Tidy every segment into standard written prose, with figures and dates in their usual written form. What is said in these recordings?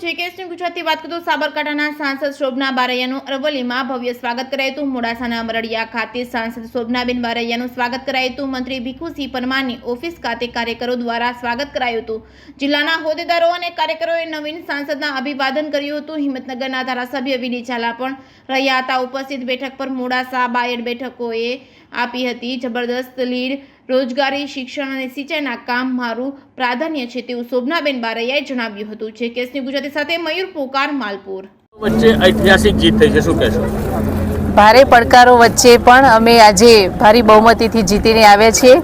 છે કે ગુજરાતી વાત કરતો સાબરકાંઠાના સાંસદ શોભના બારૈયાનું અરવલ્લીમાં ભવ્ય સ્વાગત કરાયું હતું। મોડાસાના અમરડિયા ખાતે સાંસદ શોભનાબેન બારૈયાનું સ્વાગત કરાયું હતું। મંત્રી ભીખુસિંહ પરમારની ઓફિસ ખાતે કાર્યકરો દ્વારા સ્વાગત કરાયું હતું। જિલ્લાના હોદ્દેદારો અને કાર્યકરોએ નવીન સાંસદના અભિવાદન કર્યું હતું। હિંમતનગરના ધારાસભ્ય વિડી ઝાલા પણ રહ્યા હતા ઉપસ્થિત। બેઠક પર મોડાસા બાયડ બેઠકોએ આપી હતી જબરદસ્ત લીડ। રોજગારી, શિક્ષણ અને સિંચાઈના કામ મારું પ્રાધાન્ય છે તેવું શોભનાબેન બારૈયાએ જણાવ્યું હતું। છે કેસની ગુજરાતી સાથે મયુર પોકાર, માલપુર। વચ્ચે ઐતિહાસિક જીત થઈ છે, શું કહેશો? ભારે પડકારો વચ્ચે પણ અમે આજે ભારી બહુમતીથી જીતીને આવ્યા છીએ।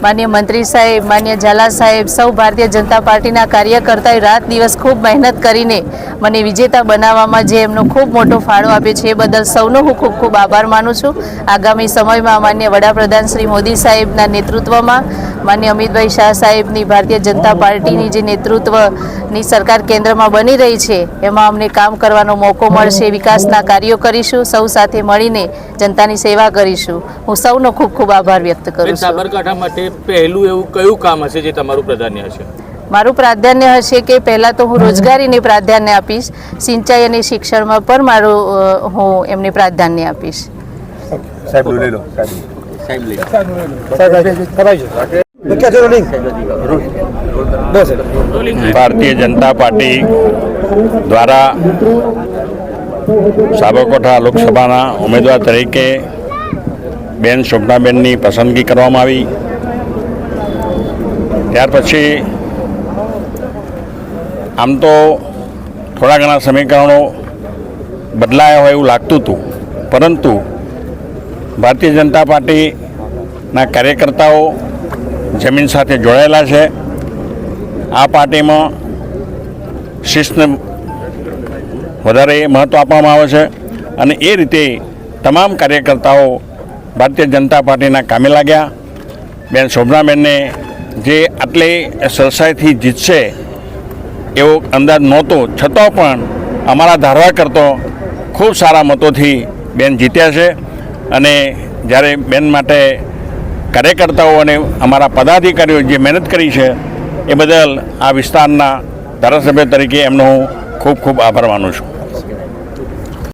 માન્ય મંત્રી સાહેબ, માન્ય ઝાલા સાહેબ, સૌ ભારતીય જનતા પાર્ટીના કાર્યકર્તાઓએ રાત દિવસ ખૂબ મહેનત કરીને મને વિજેતા બનાવવામાં જે એમનો ખૂબ મોટો ફાળો આપ્યો છે એ બદલ સૌનો હું ખૂબ ખૂબ આભાર માનું છું। આગામી સમયમાં માન્ય વડાપ્રધાન શ્રી મોદી સાહેબના નેતૃત્વમાં, માન્ય અમિતભાઈ શાહ સાહેબની ભારતીય જનતા પાર્ટીની જે નેતૃત્વની સરકાર કેન્દ્રમાં બની રહી છે એમાં અમને કામ કરવાનો મોકો મળશે। વિકાસના કાર્યો કરીશું, સૌ સાથે મળીને જનતાની સેવા કરીશું। હું સૌનો ખૂબ ખૂબ આભાર વ્યક્ત કરું છું। સાબરકાંઠા માટે પહેલું એવું કયું કામ હશે જે તમારું પ્રાધાન્ય હશે? મારું પ્રાધાન્ય હશે કે પહેલાં તો હું રોજગારીને પ્રાધાન્ય આપીશ, સિંચાઈ અને શિક્ષણમાં પણ મારું હું એમને પ્રાધાન્ય આપીશ। ભારતીય જનતા પાર્ટી દ્વારા સાબરકાંઠા લોકસભાના ઉમેદવાર તરીકે બેન શોભનાબેનની પસંદગી કરવામાં આવી। ત્યાર પછી આમ તો થોડા ઘણા સમીકરણો બદલાયા હોય એવું લાગતું હતું, પરંતુ ભારતીય જનતા પાર્ટીના કાર્યકર્તાઓ જમીન સાથે જોડાયેલા છે। આ પાર્ટીમાં શિસ્તને વધારે મહત્ત્વ આપવામાં આવે છે અને એ રીતે તમામ કાર્યકર્તાઓ ભારતીય જનતા પાર્ટીના કામે લાગ્યા। બેન શોભનાબેનને જે આટલી સરસાઈથી જીતશે એવો અંદાજ નહોતો, છતાં પણ અમારા ધારવા કરતો ખૂબ સારા મતોથી બેન જીત્યા છે। અને જ્યારે બેન માટે કાર્યકર્તાઓ અને અમારા પદાધિકારીઓ જે મહેનત કરી છે એ બદલ આ વિસ્તારના ધારાસભ્ય તરીકે એમનો હું ખૂબ ખૂબ આભાર માનું છું।